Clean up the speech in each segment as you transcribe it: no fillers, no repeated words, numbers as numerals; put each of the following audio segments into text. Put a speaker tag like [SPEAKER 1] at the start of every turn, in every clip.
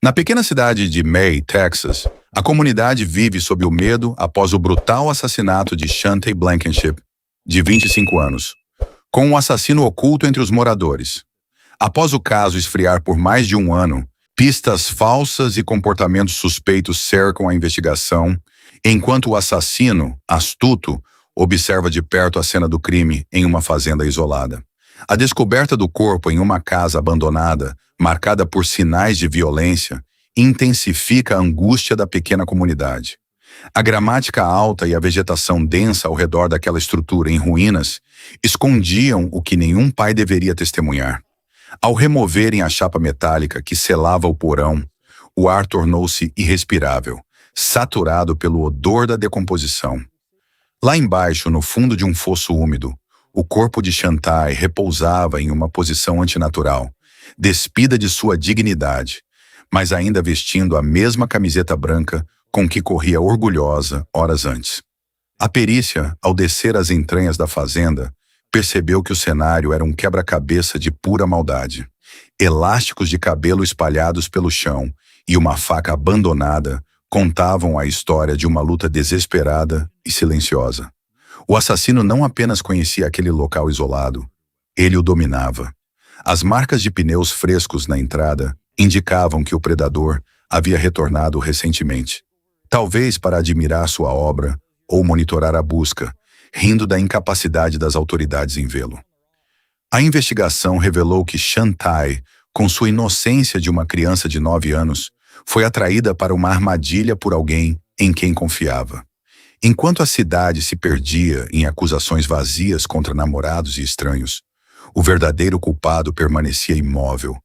[SPEAKER 1] Na pequena cidade de May, Texas, a comunidade vive sob o medo após o brutal assassinato de Chantay Blankenship, de 25 anos, com um assassino oculto entre os moradores. Após o caso esfriar por mais de um ano, pistas falsas e comportamentos suspeitos cercam a investigação, enquanto o assassino, astuto, observa de perto a cena do crime em uma fazenda isolada. A descoberta do corpo em uma casa abandonada, marcada por sinais de violência, intensifica a angústia da pequena comunidade. A gramática alta e a vegetação densa ao redor daquela estrutura em ruínas escondiam o que nenhum pai deveria testemunhar. Ao removerem a chapa metálica que selava o porão, o ar tornou-se irrespirável, saturado pelo odor da decomposição. Lá embaixo, no fundo de um fosso úmido, o corpo de Chantay repousava em uma posição antinatural, despida de sua dignidade, mas ainda vestindo a mesma camiseta branca com que corria orgulhosa horas antes. A perícia, ao descer as entranhas da fazenda, percebeu que o cenário era um quebra-cabeça de pura maldade. Elásticos de cabelo espalhados pelo chão e uma faca abandonada contavam a história de uma luta desesperada e silenciosa. O assassino não apenas conhecia aquele local isolado, ele o dominava. As marcas de pneus frescos na entrada indicavam que o predador havia retornado recentemente, talvez para admirar sua obra ou monitorar a busca, rindo da incapacidade das autoridades em vê-lo. A investigação revelou que Chantay, com sua inocência de uma criança de 9 anos, foi atraída para uma armadilha por alguém em quem confiava. Enquanto a cidade se perdia em acusações vazias contra namorados e estranhos, o verdadeiro culpado permanecia imóvel,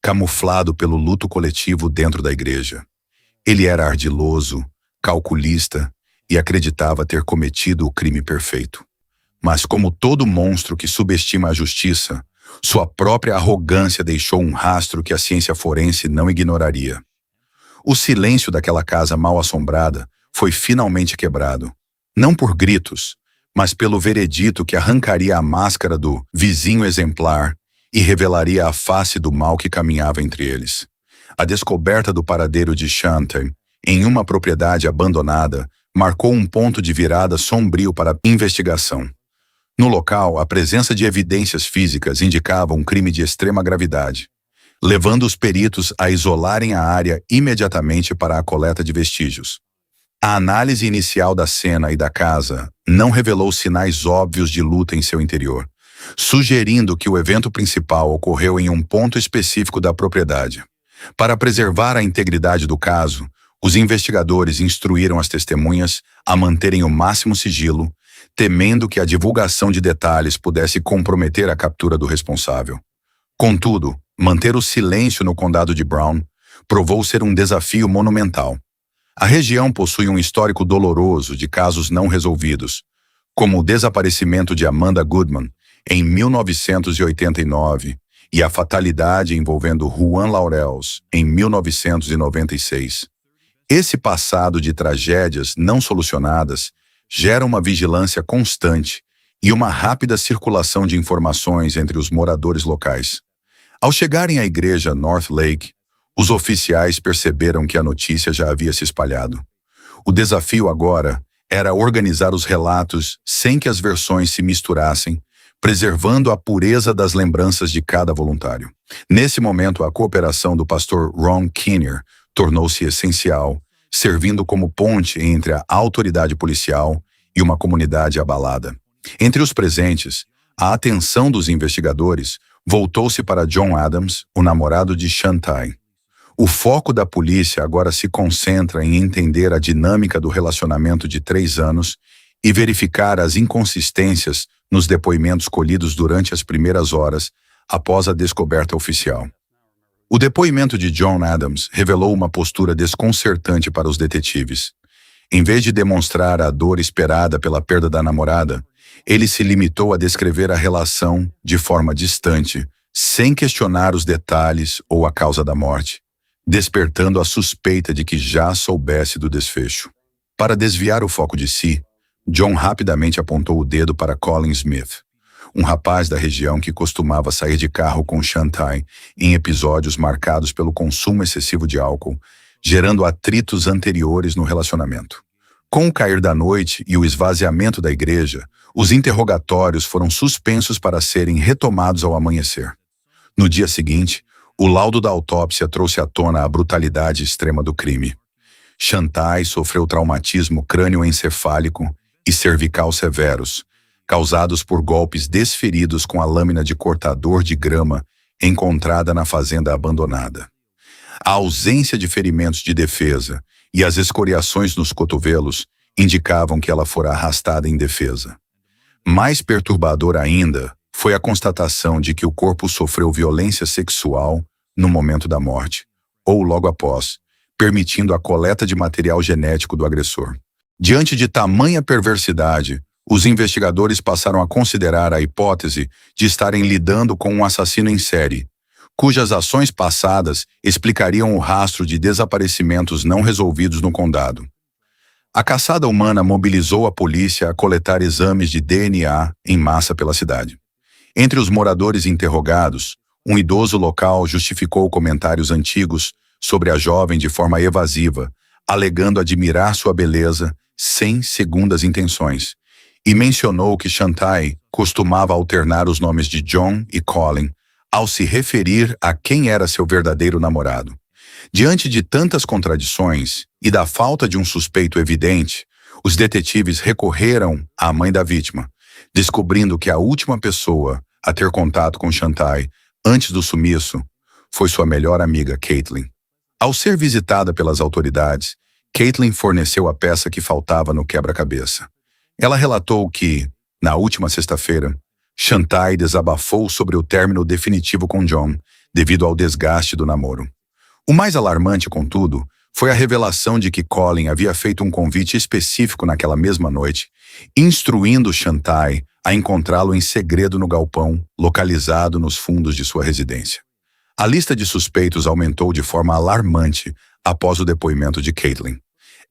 [SPEAKER 1] camuflado pelo luto coletivo dentro da igreja. Ele era ardiloso, calculista e acreditava ter cometido o crime perfeito. Mas como todo monstro que subestima a justiça, sua própria arrogância deixou um rastro que a ciência forense não ignoraria. O silêncio daquela casa mal-assombrada foi finalmente quebrado, não por gritos, mas pelo veredito que arrancaria a máscara do vizinho exemplar e revelaria a face do mal que caminhava entre eles. A descoberta do paradeiro de Chantay, em uma propriedade abandonada, marcou um ponto de virada sombrio para a investigação. No local, a presença de evidências físicas indicava um crime de extrema gravidade, levando os peritos a isolarem a área imediatamente para a coleta de vestígios. A análise inicial da cena e da casa não revelou sinais óbvios de luta em seu interior, sugerindo que o evento principal ocorreu em um ponto específico da propriedade. Para preservar a integridade do caso, os investigadores instruíram as testemunhas a manterem o máximo sigilo, temendo que a divulgação de detalhes pudesse comprometer a captura do responsável. Contudo, manter o silêncio no condado de Brown provou ser um desafio monumental. A região possui um histórico doloroso de casos não resolvidos, como o desaparecimento de Amanda Goodman em 1989 e a fatalidade envolvendo Juan Laurels em 1996. Esse passado de tragédias não solucionadas gera uma vigilância constante e uma rápida circulação de informações entre os moradores locais. Ao chegarem à igreja North Lake, os oficiais perceberam que a notícia já havia se espalhado. O desafio agora era organizar os relatos sem que as versões se misturassem, preservando a pureza das lembranças de cada voluntário. Nesse momento, a cooperação do pastor Ron Kinnear tornou-se essencial, servindo como ponte entre a autoridade policial e uma comunidade abalada. Entre os presentes, a atenção dos investigadores voltou-se para John Adams, o namorado de Chantay. O foco da polícia agora se concentra em entender a dinâmica do relacionamento de 3 anos e verificar as inconsistências nos depoimentos colhidos durante as primeiras horas após a descoberta oficial. O depoimento de John Adams revelou uma postura desconcertante para os detetives. Em vez de demonstrar a dor esperada pela perda da namorada, ele se limitou a descrever a relação de forma distante, sem questionar os detalhes ou a causa da morte, despertando a suspeita de que já soubesse do desfecho. Para desviar o foco de si, John rapidamente apontou o dedo para Colin Smith, um rapaz da região que costumava sair de carro com Chantai em episódios marcados pelo consumo excessivo de álcool, gerando atritos anteriores no relacionamento. Com o cair da noite e o esvaziamento da igreja, os interrogatórios foram suspensos para serem retomados ao amanhecer. No dia seguinte, o laudo da autópsia trouxe à tona a brutalidade extrema do crime. Chantai sofreu traumatismo crânioencefálico e cervical severos, causados por golpes desferidos com a lâmina de cortador de grama encontrada na fazenda abandonada. A ausência de ferimentos de defesa e as escoriações nos cotovelos indicavam que ela fora arrastada indefesa. Mais perturbador ainda foi a constatação de que o corpo sofreu violência sexual no momento da morte, ou logo após, permitindo a coleta de material genético do agressor. Diante de tamanha perversidade, os investigadores passaram a considerar a hipótese de estarem lidando com um assassino em série, cujas ações passadas explicariam o rastro de desaparecimentos não resolvidos no condado. A caçada humana mobilizou a polícia a coletar exames de DNA em massa pela cidade. Entre os moradores interrogados, um idoso local justificou comentários antigos sobre a jovem de forma evasiva, alegando admirar sua beleza sem segundas intenções, e mencionou que Chantai costumava alternar os nomes de John e Colin ao se referir a quem era seu verdadeiro namorado. Diante de tantas contradições e da falta de um suspeito evidente, os detetives recorreram à mãe da vítima, descobrindo que a última pessoa a ter contato com Chantai antes do sumiço foi sua melhor amiga, Caitlin. Ao ser visitada pelas autoridades, Caitlin forneceu a peça que faltava no quebra-cabeça. Ela relatou que, na última sexta-feira, Chantai desabafou sobre o término definitivo com John, devido ao desgaste do namoro. O mais alarmante, contudo, foi a revelação de que Colin havia feito um convite específico naquela mesma noite, instruindo Chantai a encontrá-lo em segredo no galpão, localizado nos fundos de sua residência. A lista de suspeitos aumentou de forma alarmante após o depoimento de Caitlin.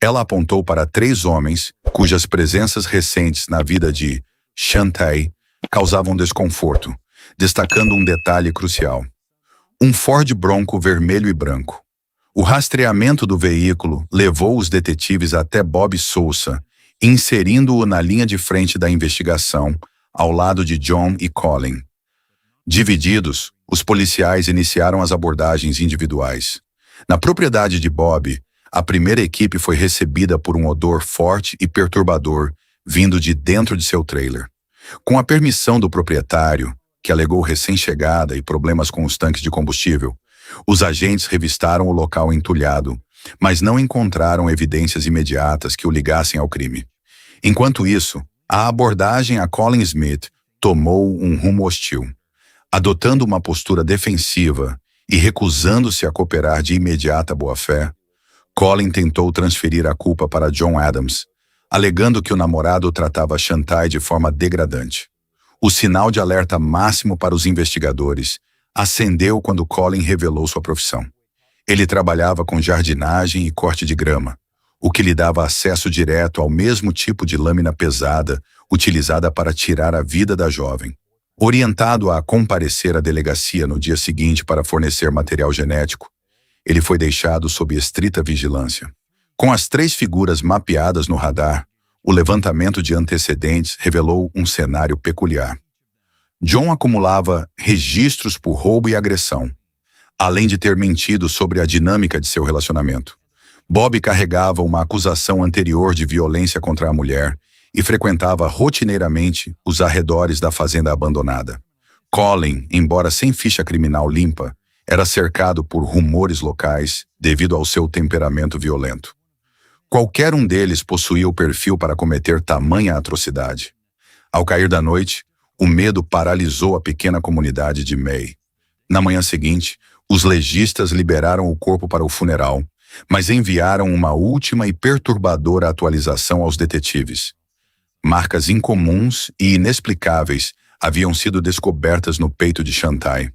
[SPEAKER 1] Ela apontou para 3 homens cujas presenças recentes na vida de Chantai causavam desconforto, destacando um detalhe crucial: um Ford Bronco vermelho e branco. O rastreamento do veículo levou os detetives até Bob Sousa, inserindo-o na linha de frente da investigação, ao lado de John e Colin. Divididos, os policiais iniciaram as abordagens individuais. Na propriedade de Bob, a primeira equipe foi recebida por um odor forte e perturbador vindo de dentro de seu trailer. Com a permissão do proprietário, que alegou recém-chegada e problemas com os tanques de combustível, os agentes revistaram o local entulhado, mas não encontraram evidências imediatas que o ligassem ao crime. Enquanto isso, a abordagem a Colin Smith tomou um rumo hostil. Adotando uma postura defensiva e recusando-se a cooperar de imediata boa-fé, Colin tentou transferir a culpa para John Adams, alegando que o namorado tratava Chantai de forma degradante. O sinal de alerta máximo para os investigadores acendeu quando Colin revelou sua profissão. Ele trabalhava com jardinagem e corte de grama, o que lhe dava acesso direto ao mesmo tipo de lâmina pesada utilizada para tirar a vida da jovem. Orientado a comparecer à delegacia no dia seguinte para fornecer material genético, ele foi deixado sob estrita vigilância. Com as 3 figuras mapeadas no radar, o levantamento de antecedentes revelou um cenário peculiar. John acumulava registros por roubo e agressão, além de ter mentido sobre a dinâmica de seu relacionamento. Bob carregava uma acusação anterior de violência contra a mulher e frequentava rotineiramente os arredores da fazenda abandonada. Colin, embora sem ficha criminal limpa, era cercado por rumores locais devido ao seu temperamento violento. Qualquer um deles possuía o perfil para cometer tamanha atrocidade. Ao cair da noite, o medo paralisou a pequena comunidade de May. Na manhã seguinte, os legistas liberaram o corpo para o funeral, mas enviaram uma última e perturbadora atualização aos detetives. Marcas incomuns e inexplicáveis haviam sido descobertas no peito de Chantai.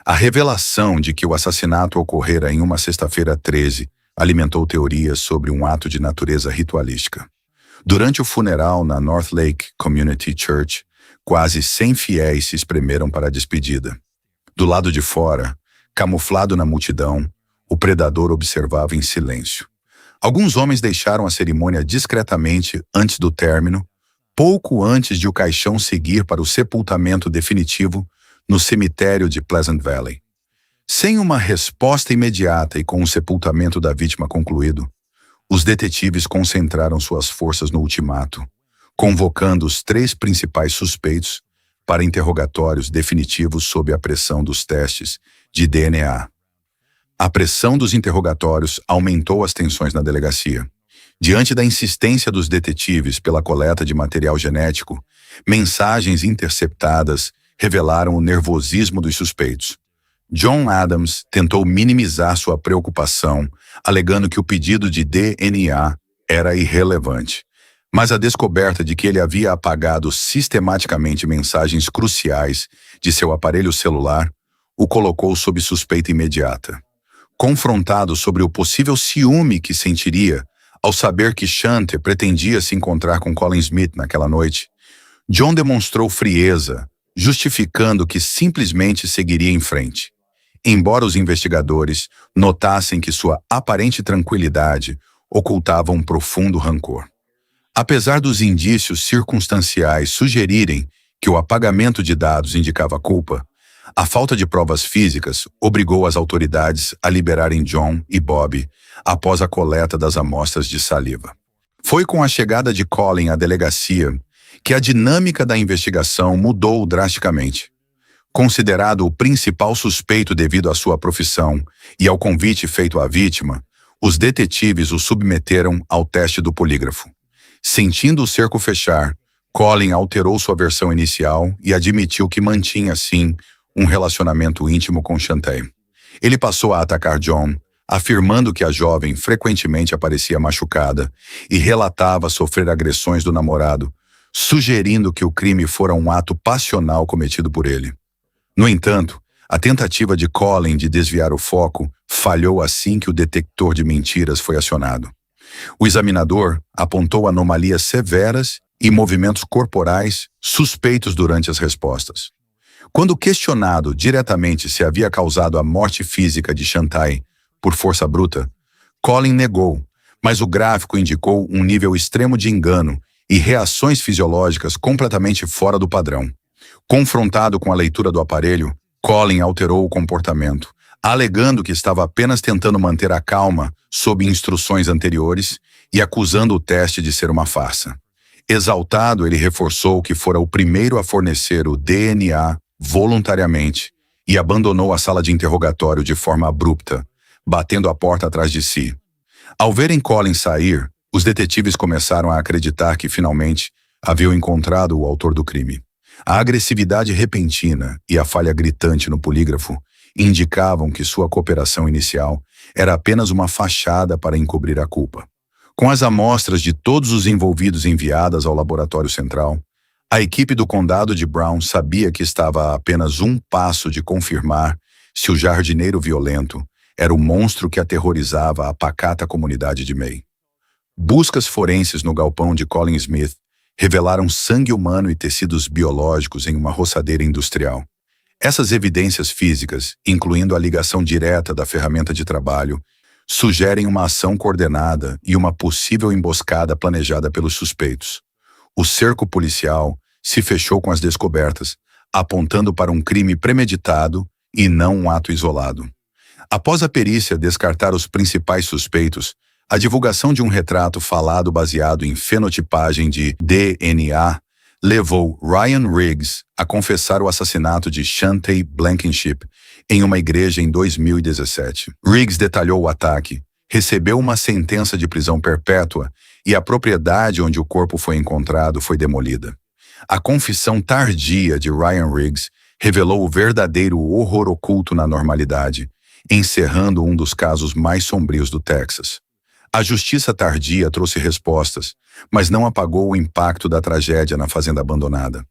[SPEAKER 1] A revelação de que o assassinato ocorrera em uma sexta-feira 13 alimentou teorias sobre um ato de natureza ritualística. Durante o funeral na North Lake Community Church, Quase 100 fiéis se espremeram para a despedida. Do lado de fora, camuflado na multidão, o predador observava em silêncio. Alguns homens deixaram a cerimônia discretamente antes do término, pouco antes de o caixão seguir para o sepultamento definitivo no cemitério de Pleasant Valley. Sem uma resposta imediata e com o sepultamento da vítima concluído, os detetives concentraram suas forças no ultimato, convocando os 3 principais suspeitos para interrogatórios definitivos sob a pressão dos testes de DNA. A pressão dos interrogatórios aumentou as tensões na delegacia. Diante da insistência dos detetives pela coleta de material genético, mensagens interceptadas revelaram o nervosismo dos suspeitos. John Adams tentou minimizar sua preocupação, alegando que o pedido de DNA era irrelevante. Mas a descoberta de que ele havia apagado sistematicamente mensagens cruciais de seu aparelho celular o colocou sob suspeita imediata. Confrontado sobre o possível ciúme que sentiria ao saber que Shante pretendia se encontrar com Colin Smith naquela noite, John demonstrou frieza, justificando que simplesmente seguiria em frente. Embora os investigadores notassem que sua aparente tranquilidade ocultava um profundo rancor. Apesar dos indícios circunstanciais sugerirem que o apagamento de dados indicava culpa, a falta de provas físicas obrigou as autoridades a liberarem John e Bob após a coleta das amostras de saliva. Foi com a chegada de Colin à delegacia que a dinâmica da investigação mudou drasticamente. Considerado o principal suspeito devido à sua profissão e ao convite feito à vítima, os detetives o submeteram ao teste do polígrafo. Sentindo o cerco fechar, Colin alterou sua versão inicial e admitiu que mantinha, sim, um relacionamento íntimo com Shante. Ele passou a atacar John, afirmando que a jovem frequentemente aparecia machucada e relatava sofrer agressões do namorado, sugerindo que o crime fora um ato passional cometido por ele. No entanto, a tentativa de Colin de desviar o foco falhou assim que o detector de mentiras foi acionado. O examinador apontou anomalias severas e movimentos corporais suspeitos durante as respostas. Quando questionado diretamente se havia causado a morte física de Shante por força bruta, Colin negou, mas o gráfico indicou um nível extremo de engano e reações fisiológicas completamente fora do padrão. Confrontado com a leitura do aparelho, Colin alterou o comportamento, alegando que estava apenas tentando manter a calma sob instruções anteriores e acusando o teste de ser uma farsa. Exaltado, ele reforçou que fora o primeiro a fornecer o DNA voluntariamente e abandonou a sala de interrogatório de forma abrupta, batendo a porta atrás de si. Ao verem Colin sair, os detetives começaram a acreditar que finalmente haviam encontrado o autor do crime. A agressividade repentina e a falha gritante no polígrafo indicavam que sua cooperação inicial era apenas uma fachada para encobrir a culpa. Com as amostras de todos os envolvidos enviadas ao laboratório central, a equipe do condado de Brown sabia que estava a apenas um passo de confirmar se o jardineiro violento era o monstro que aterrorizava a pacata comunidade de May. Buscas forenses no galpão de Colin Smith revelaram sangue humano e tecidos biológicos em uma roçadeira industrial. Essas evidências físicas, incluindo a ligação direta da ferramenta de trabalho, sugerem uma ação coordenada e uma possível emboscada planejada pelos suspeitos. O cerco policial se fechou com as descobertas, apontando para um crime premeditado e não um ato isolado. Após a perícia descartar os principais suspeitos, a divulgação de um retrato falado baseado em fenotipagem de DNA levou Ryan Riggs a confessar o assassinato de Shante Blankenship em uma igreja em 2017. Riggs detalhou o ataque, recebeu uma sentença de prisão perpétua e a propriedade onde o corpo foi encontrado foi demolida. A confissão tardia de Ryan Riggs revelou o verdadeiro horror oculto na normalidade, encerrando um dos casos mais sombrios do Texas. A justiça tardia trouxe respostas, mas não apagou o impacto da tragédia na fazenda abandonada.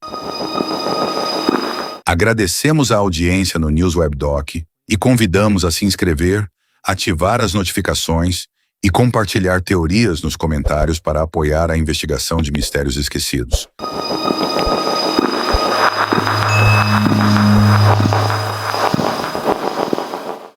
[SPEAKER 1] Agradecemos a audiência no News Web Doc e convidamos a se inscrever, ativar as notificações e compartilhar teorias nos comentários para apoiar a investigação de mistérios esquecidos.